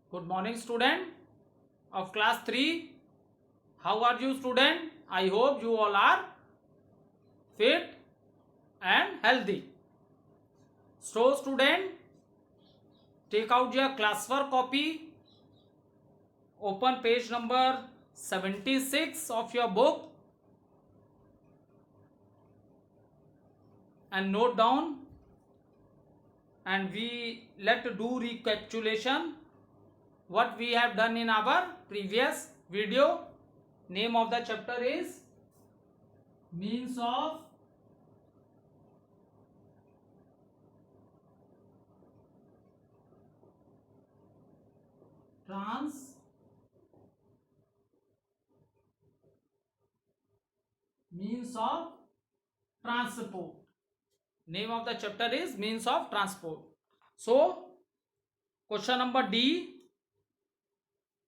Good morning, student of class 3. How are you, student? I hope you all are fit and healthy. So, student, take out your classwork copy, open page number 76 of your book and note down, and we let do recapitulation what we have done in our previous video. Name of the chapter is means of means of transport. Name of the chapter is means of transport. So, question number D.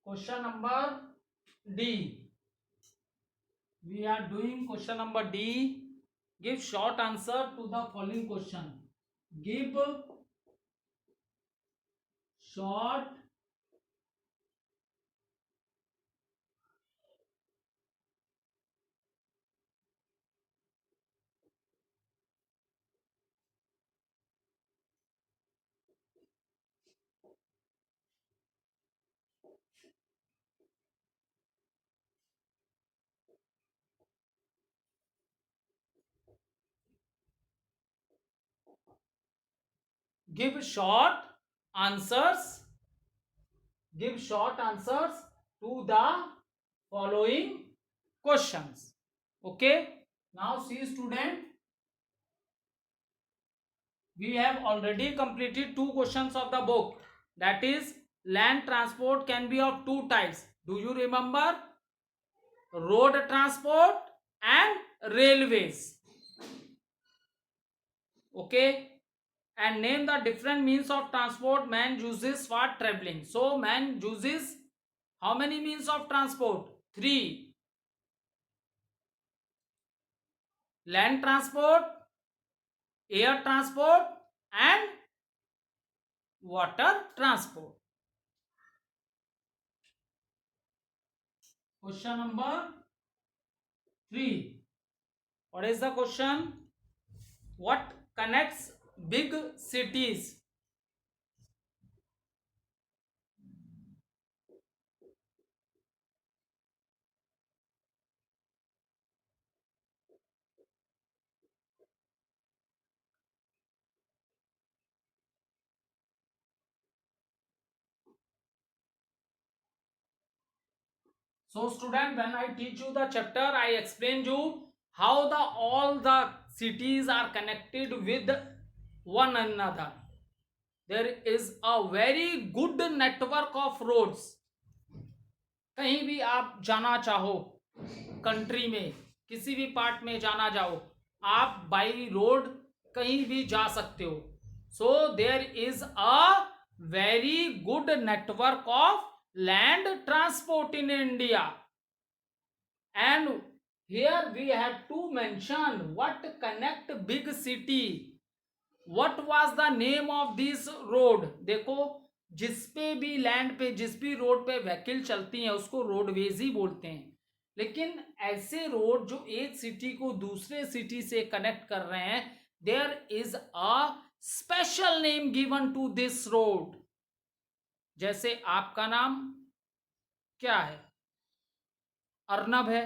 Question number D. We are doing question number D. Give short answer to the following question. Give short give short answers. Give short answers to the following questions. Okay. Now see, student, we have already completed two questions of the book. That is, land transport can be of two types. Do you remember? Road transport and railways. Okay. And name the different means of transport man uses for traveling. So man uses how many means of transport? Three. Land transport, air transport and water transport. Question number 3. What is the question? What connects big cities? So student, when I teach you the chapter, I explain you how the all the cities are connected with one another. There is a very good network of roads. कहीं भी आप जाना चाहो country में, किसी भी part में जाना जाओ, आप बाई रोड कहीं भी जा सकते हो. So there is a very good network of land transport in India. And here we have to mention what connect big city. What was the name of this road? देखो, जिस पे भी land पे जिस भी रोड पे vehicle चलती हैं उसको रोडवेज ही बोलते हैं. लेकिन ऐसे रोड जो एक सिटी को दूसरे सिटी से कनेक्ट कर रहे हैं, there is a special name given to this road. जैसे आपका नाम क्या है? अर्नब है.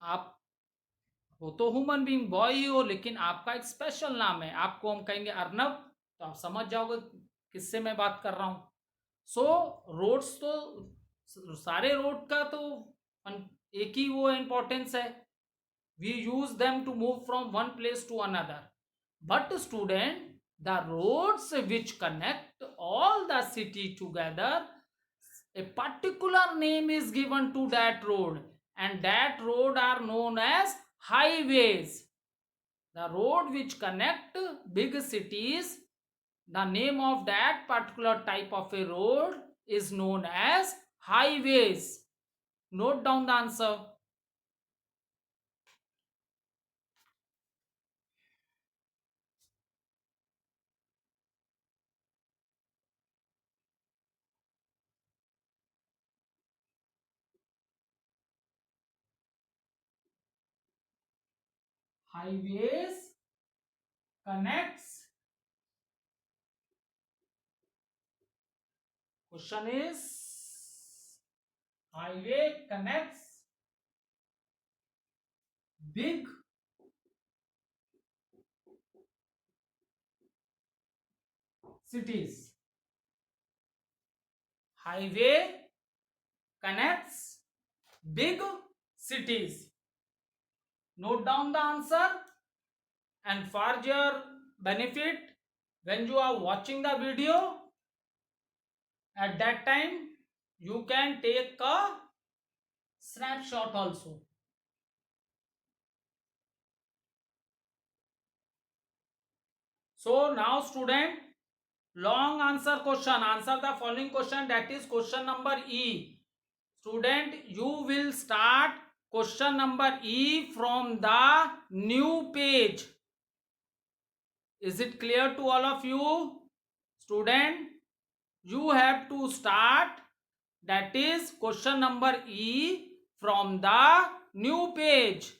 आप हो तो ह्यूमन बीइंग, बॉय ही हो, लेकिन आपका एक स्पेशल नाम है. आपको हम कहेंगे अर्नब, तो आप समझ जाओगे किससे मैं बात कर रहा हूं. सो रोड्स तो सारे रोड का तो एक ही वो इंपॉर्टेंस है. We use them to move from one place to another. But student, the roads which connect all the city together, a particular name is given to that road, and that road are known as highways. The road which connect big cities, the name of that particular type of a road is known as highways. Note down the answer. highways connects, question is, highway connects big cities. Highway connects big cities. Note down the answer, and for your benefit, when you are watching the video, at that time you can take a snapshot also. So now student, long answer question, answer the following question, that is question number E. Student, you will start question number E from the new page. Is it clear to all of you? Student, you have to start, that is question number E from the new page.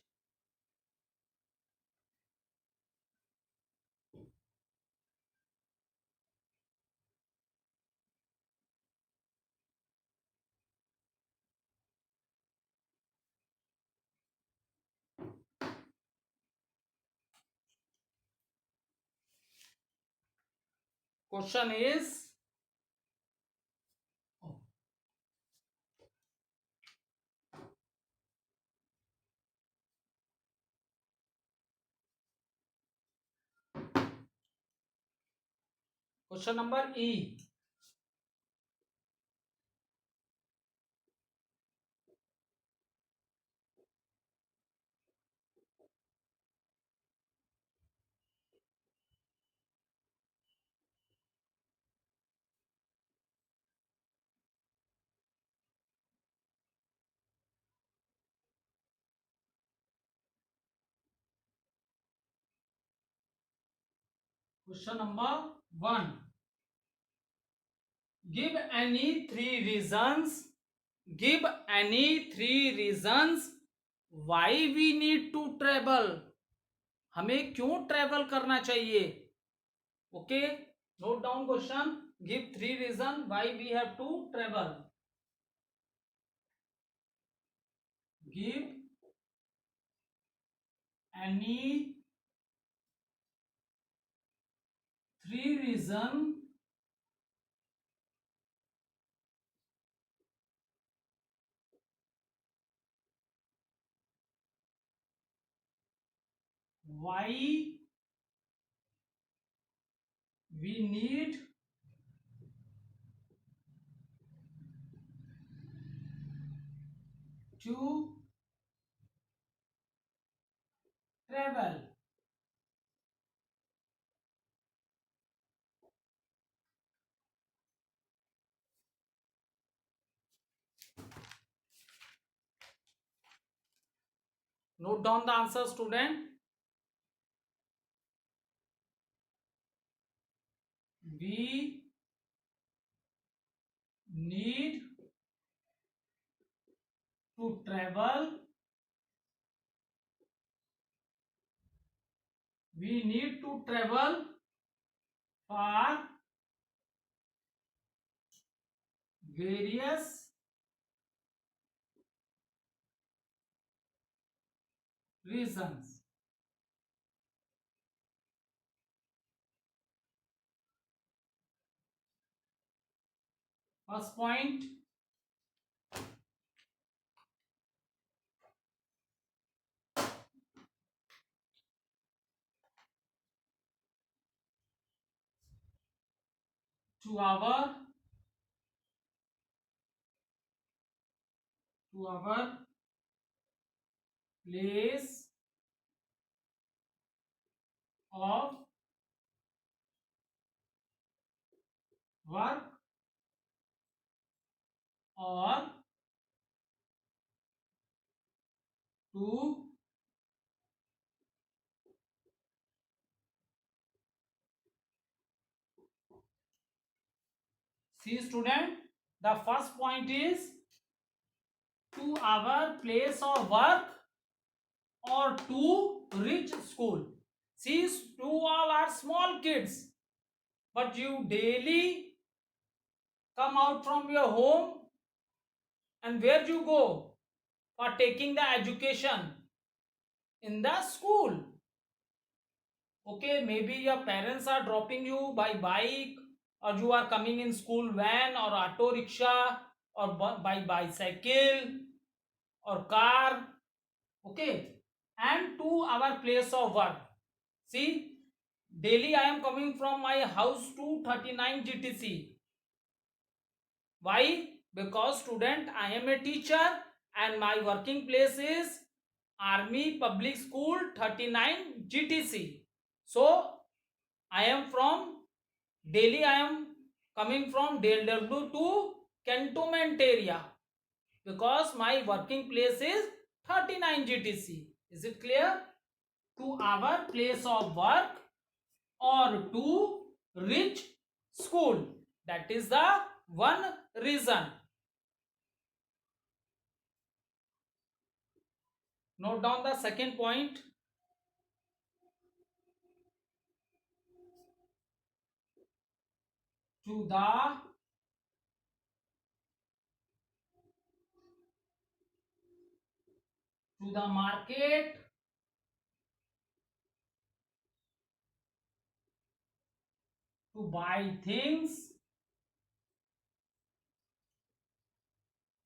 Question is, question number E. Question number 1. Give any three reasons. Give any three reasons why we need to travel. हमें क्यों travel करना चाहिए? Okay, note down question. Give three reason why we have to travel. Give any three reason why we need to travel. Note down the answer, student. We need to travel. We need to travel for various reasons. First point, to our place of work or to see, student, the first point is to our place of work or to rich school. See, you all are small kids, but you daily come out from your home, and where you go for taking the education? In the school. Okay, maybe your parents are dropping you by bike, or you are coming in school van or auto rickshaw, or by bicycle or car. Okay, and to our place of work. See, daily I am coming from my house to 39 GTC. Why? Because student, I am a teacher and my working place is Army Public School 39 GTC. So I am from Delhi. I am coming from DLW to cantonment area because my working place is 39 GTC. Is it clear? To our place of work or to reach school. That is the one reason. Note down the second point. To the market to buy things,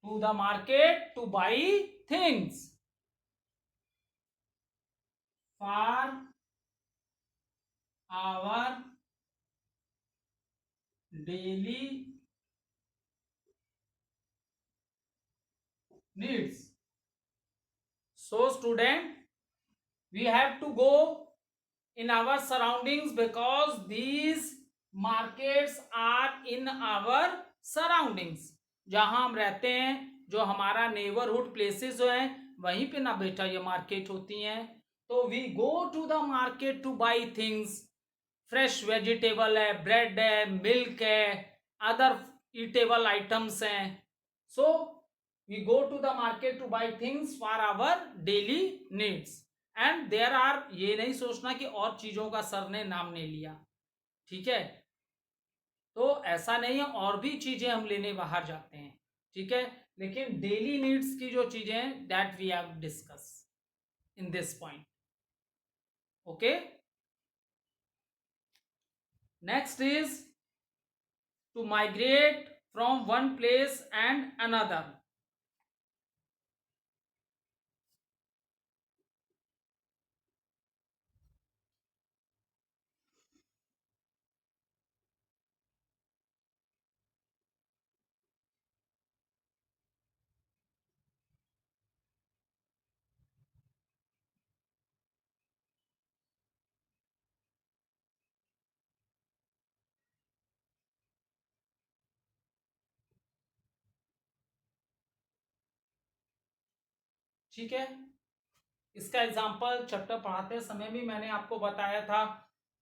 to the market to buy things for our daily needs. So student, we have to go in our surroundings because these markets are in our surroundings. जहां हम रहते हैं, जो हमारा neighbourhood places जो हैं, वहीं पे ना बेटा ये मार्केट होती हैं. तो we go to the market to buy things. Fresh vegetable है, ब्रेड है, मिल्क है, अदर ईटेबल आइटम्स हैं. So we go to the market to buy things for our daily needs. And there are, ये नहीं सोचना कि और चीजों का सर ने नाम नहीं लिया. ठीक है, तो ऐसा नहीं है, और भी चीजें हम लेने बाहर जाते हैं. ठीक है, लेकिन डेली नीड्स की जो चीजें हैं that we have discuss in this point. Okay, next is to migrate from one place and another. ठीक है, इसका एग्जाम्पल चैप्टर पढ़ाते समय भी मैंने आपको बताया था.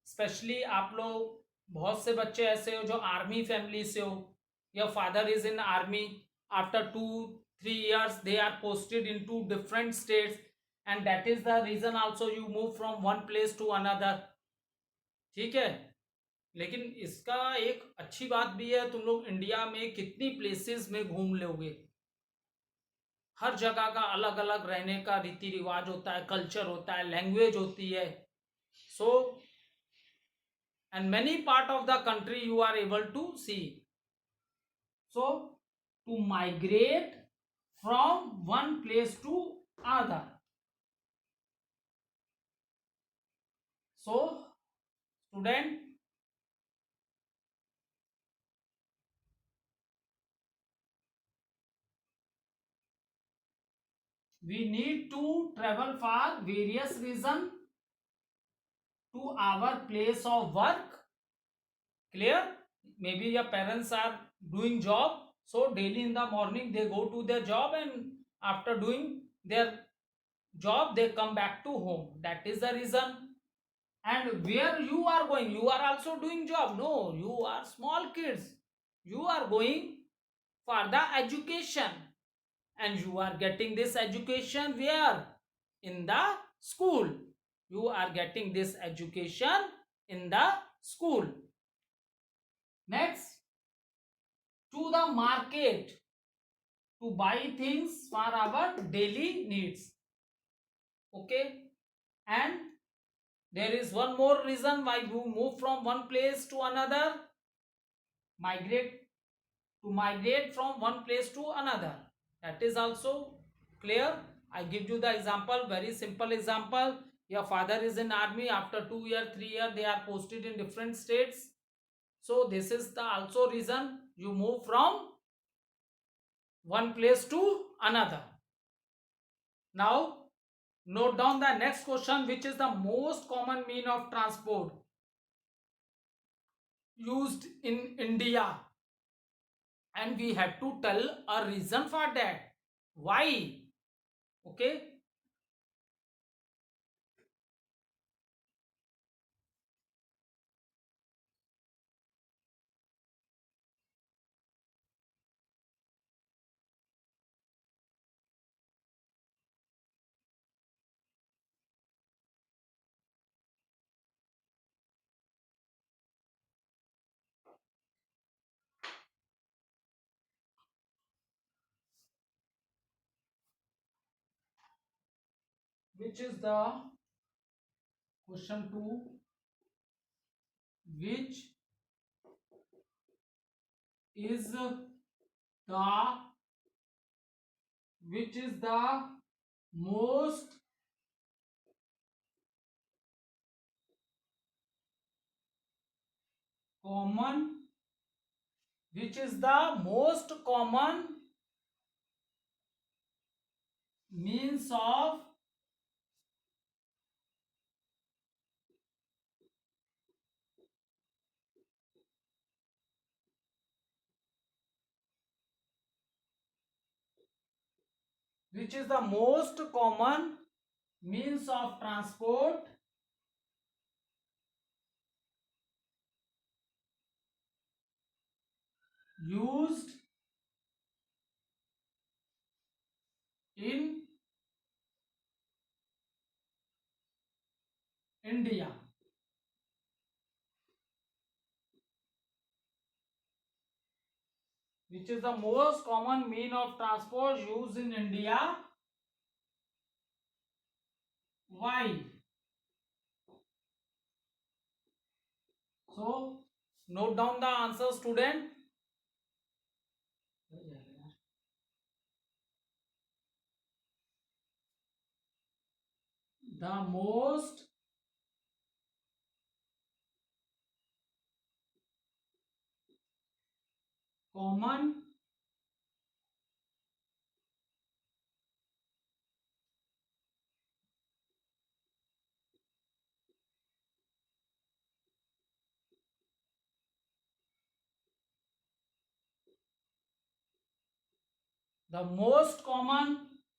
स्पेशली आप लोग, बहुत से बच्चे ऐसे हो जो आर्मी फैमिली से हो, your father is in army, after 2-3 years they are posted into different states, and that is the reason also you move from one place to another. ठीक है, लेकिन इसका एक अच्छी बात भी है, तुम लोग इंडिया में कितनी प्लेसेस में घूम लोगे. हर जगह का अलग अलग रहने का रीति रिवाज होता है, कल्चर होता है, लैंग्वेज होती है. So and many part of the country you are able to see. So to migrate from one place to other. So student, we need to travel for various reason to our place of work. Clear? Maybe your parents are doing job, so daily in the morning they go to their job, and after doing their job they come back to home. That is the reason. And where you are going, you are also doing job? No, you are small kids, you are going for the education, and you are getting this education where? In the school. You are getting this education in the school. Next, to the market to buy things for our daily needs. Okay, and there is one more reason why you move from one place to another. Migrate, to migrate from one place to another, that is also clear. I give you the example, very simple example. Your father is in army, after 2 year 3 year they are posted in different states. So this is the also reason you move from one place to another. Now note down the next question, which is the most common mean of transport used in India, and we have to tell a reason for that. Why? Okay, which is the question 2, which is the which is the most common, which is the most common means of which is the most common means of transport used in India. Which is the most common mean of transport used in India? Why? So note down the answer, student. The most common the most common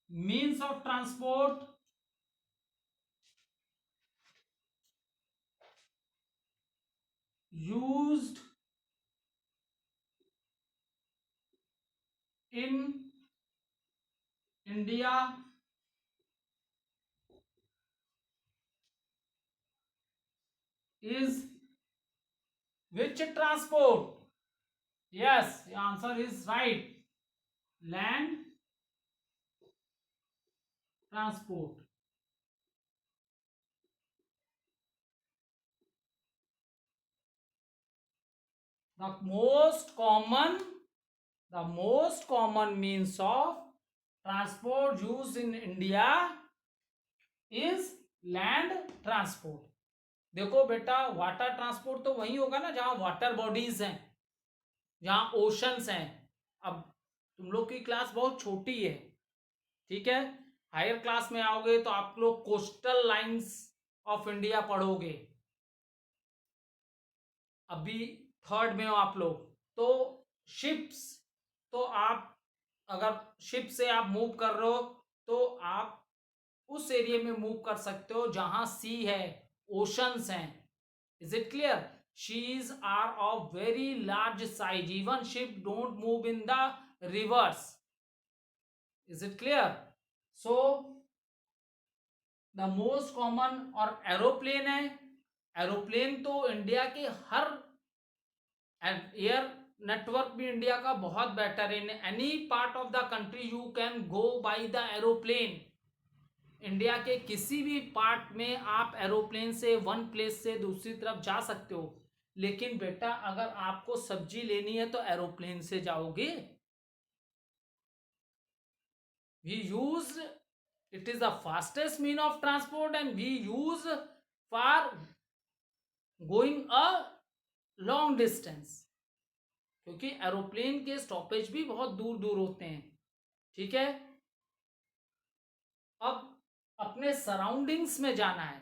means of transport used in India is which transport? Yes, the answer is right. Land transport. The most common, the most common means of transport used in India is land transport. देखो बेटा, water transport तो वही होगा ना जहां water bodies हैं, जहां oceans हैं. अब तुम लोग की क्लास बहुत छोटी है, ठीक है. हायर क्लास में आओगे तो आप लोग कोस्टल लाइंस ऑफ इंडिया पढ़ोगे. अभी थर्ड में हो आप लोग. तो शिप्स, तो आप अगर शिप से आप मूव कर रहे हो तो आप उस एरिया में मूव कर सकते हो जहां सी है, ओशंस हैं. Is it clear? Seas are of very large size. Even ship don't move in the rivers. Is it clear? So the most common और एरोप्लेन है। एरोप्लेन तो इंडिया के हर एयर नेटवर्क भी इंडिया का बहुत बेटर है। In any part of the country you can go by the aeroplane. India के किसी भी पार्ट में आप एरोप्लेन से वन प्लेस से दूसरी तरफ जा सकते हो। लेकिन बेटा अगर आपको सब्जी लेनी है तो एरोप्लेन से जाओगे। we use it is the fastest mean of transport and we use for going a long distance, क्योंकि एरोप्लेन के स्टॉपेज भी बहुत दूर दूर होते हैं। ठीक है, अब अपने सराउंडिंग्स में जाना है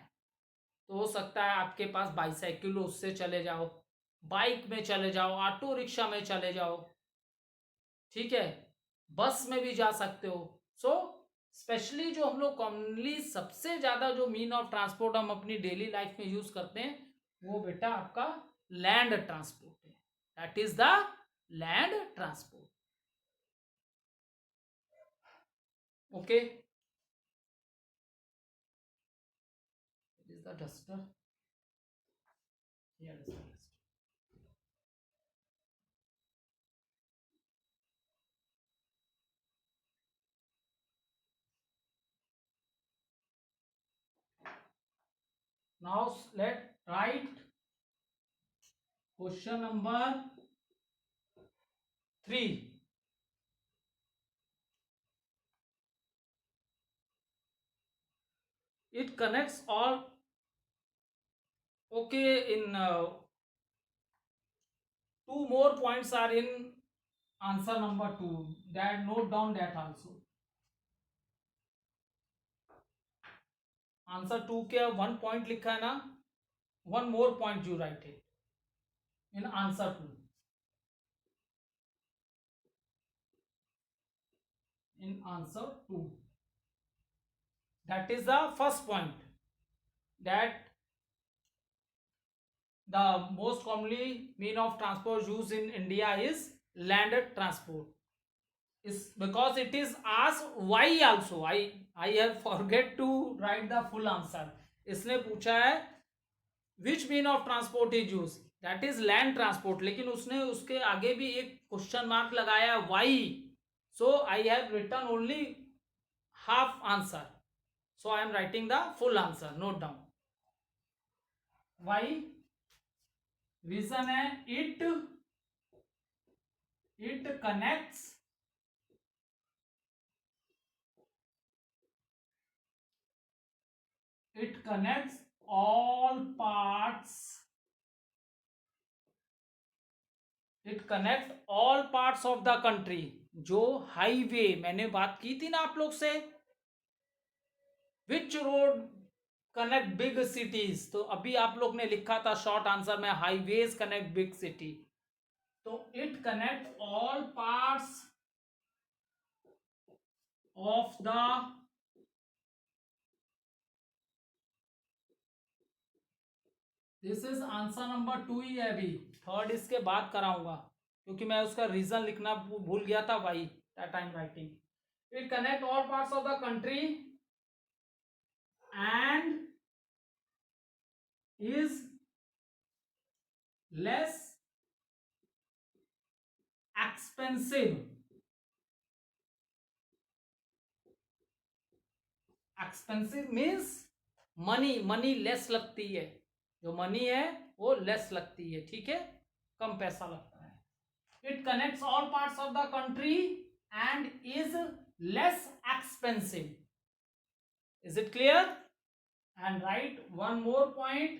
तो हो सकता है आपके पास बाईसाइकिल हो, उससे चले जाओ, बाइक में चले जाओ, ऑटो रिक्शा में चले जाओ। ठीक है, बस में भी जा सकते हो। सो स्पेशली जो हम लोग कॉमनली सबसे ज़्यादा जो मीन ऑफ ट्रांसपोर्ट हम अपनी डेली लाइफ में यूज़ करते हैं वो बेटा आपका लैंड ट्रांसपोर्ट है। That is the land transport. Okay, is the duster here is the duster. Now let write question number 3. It connects all. Okay, in two more points are in answer number 2. That note down that also. Answer 2 के 1 point लिखा है ना, 1 more point you right it in answer 2। in answer 2, that is the first point, that the most commonly mean of transport used in India is land transport. Is because it is asked why also. I have forget to write the full answer. इसने पूछा है which mean of transport is used, that is land transport, लेकिन उसने उसके आगे भी एक question mark लगाया why. So I have written only half answer. So I am writing the full answer. Note down. Why? Reason है it connects all parts. It connect all parts of the country. जो highway मैंने बात की थी ना आप लोग से, विच रोड कनेक्ट बिग सिटीज, तो अभी आप लोग ने लिखा था शॉर्ट आंसर में हाईवेज कनेक्ट बिग सिटी। तो it connect all parts of the this is answer number 2 ही है, अभी थर्ड इसके बाद कराऊंगा क्योंकि मैं उसका रीजन लिखना भूल गया था। Why that I am writing it connect all parts of the country and is less expensive. Expensive means money less लगती है, जो मनी है वो लेस लगती है। ठीक है, कम पैसा लगता है। It connects all parts of the country and is less expensive. Is it clear? And write one more point.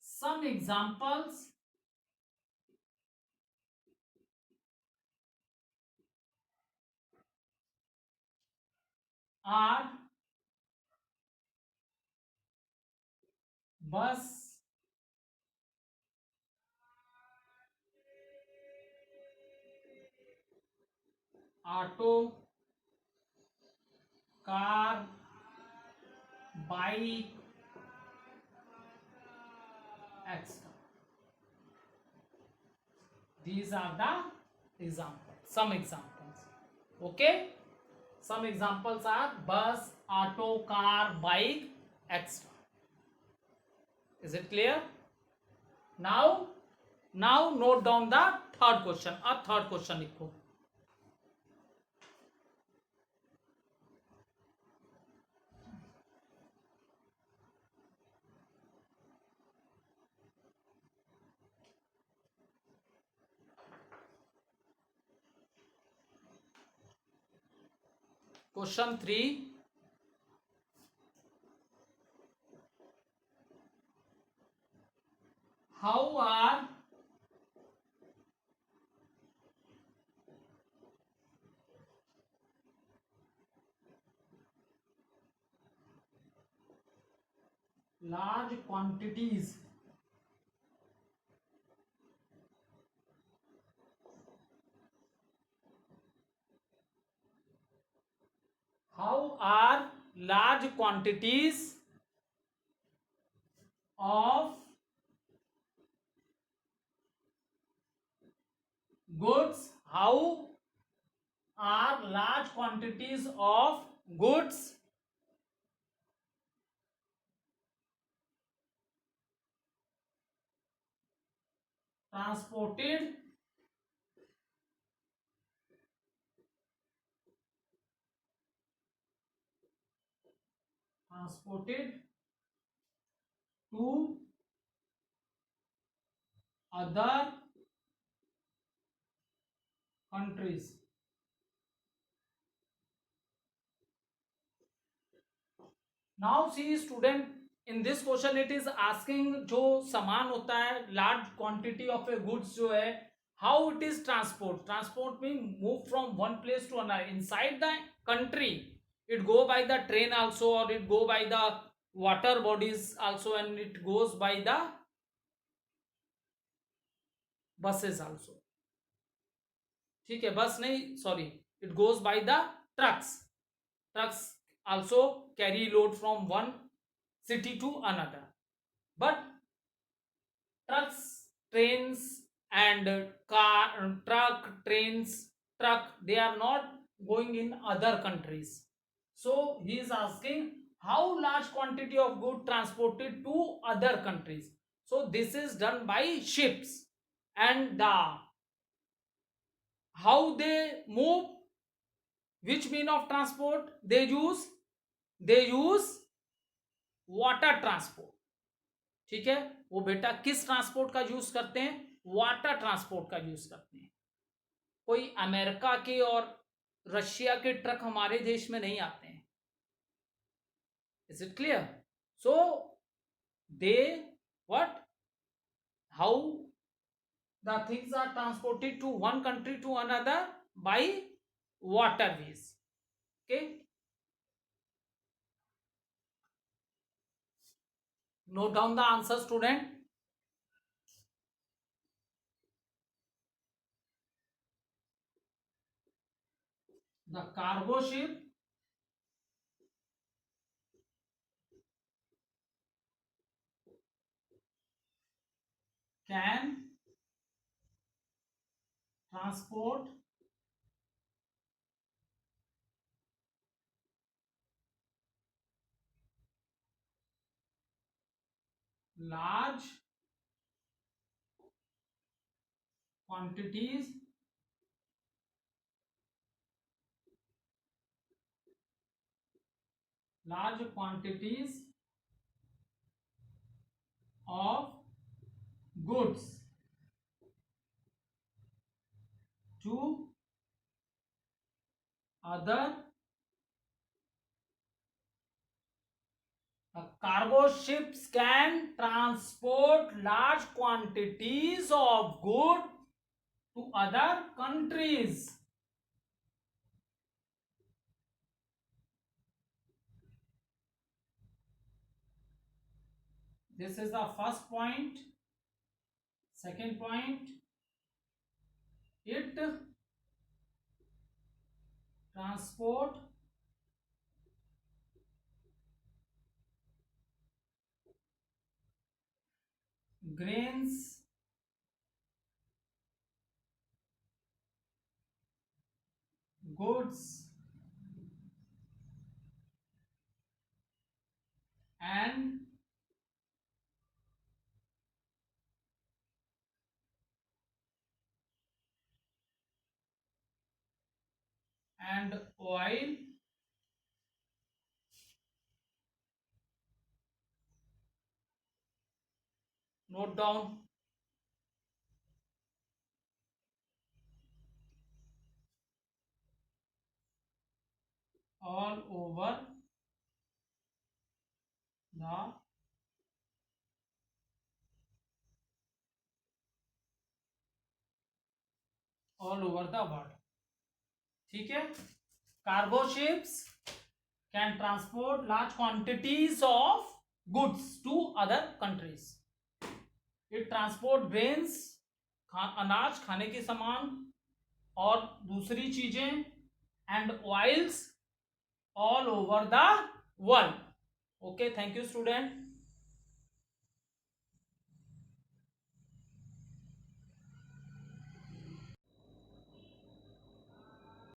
Some examples are bus, auto, car, bike, etc. These are the examples, some examples. Okay, Some examples are bus, auto, car, bike, etc. Is it clear? Now note down the third question. अब third question लिखो. Question 3. How are large quantities how are large quantities of goods, how are large quantities of goods transported to other countries. Now see student, in this question it is asking जो सामान होता है large quantity of a goods जो है, how it is transport mean move from one place to another inside the country. It go by the train also, or it go by the water bodies also, and it goes by the buses also. ठीक है, बस नहीं, sorry, it goes by the trucks also carry load from one city to another. But trucks, trains and truck, they are not going in other countries. So he is asking how large quantity of good transported to other countries. So this is done by ships. And how they move, which mean of transport they use water transport. ठीक है, वो बेटा किस transport का use करते हैं? Water transport का use करते हैं. कोई अमेरिका के और रशिया के ट्रक हमारे देश में नहीं आते हैं. Is it clear? So they what, how the things are transported to one country to another by waterways. Okay, note down the answer student. The cargo ship can transport large quantities of goods to other. Cargo ships can transport large quantities of goods to other countries. This is the first point. Second point, it transport grains, goods and oil note down all over the world. ठीक है. Cargo ships can transport large quantities of goods to other countries. It transport grains, अनाज, खाने के सामान और दूसरी चीजें and oils all over the world. Okay, thank you student.